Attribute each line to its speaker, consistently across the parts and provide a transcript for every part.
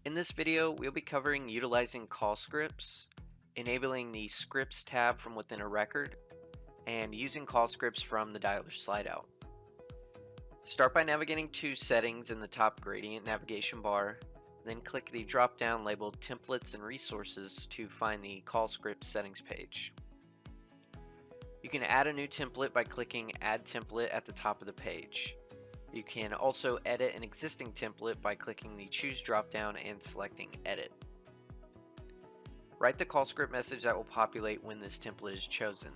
Speaker 1: In this video, we'll be covering utilizing call scripts, enabling the scripts tab from within a record, and using call scripts from the dialer slideout. Start by navigating to Settings in the top gradient navigation bar, then click the drop-down labeled Templates and Resources to find the call script settings page. You can add a new template by clicking Add Template at the top of the page. You can also edit an existing template by clicking the Choose drop-down and selecting Edit. Write the call script message that will populate when this template is chosen.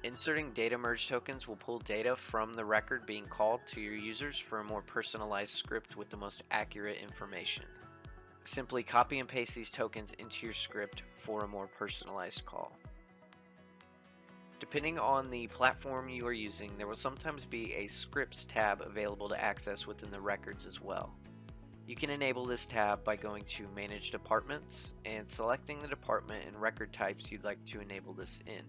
Speaker 1: Inserting data merge tokens will pull data from the record being called to your users for a more personalized script with the most accurate information. Simply copy and paste these tokens into your script for a more personalized call. Depending on the platform you are using, there will sometimes be a Scripts tab available to access within the records as well. You can enable this tab by going to Manage Departments and selecting the department and record types you'd like to enable this in.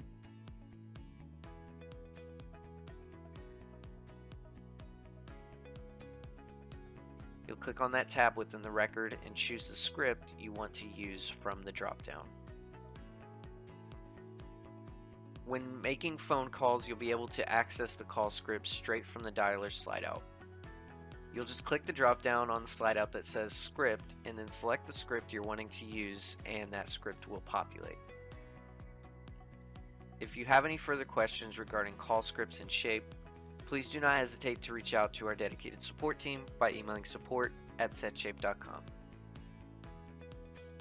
Speaker 1: You'll click on that tab within the record and choose the script you want to use from the drop-down. When making phone calls, you'll be able to access the call script straight from the dialer slideout. You'll just click the drop-down on the slideout that says Script and then select the script you're wanting to use, and that script will populate. If you have any further questions regarding call scripts and Shape, please do not hesitate to reach out to our dedicated support team by emailing support@setshape.com.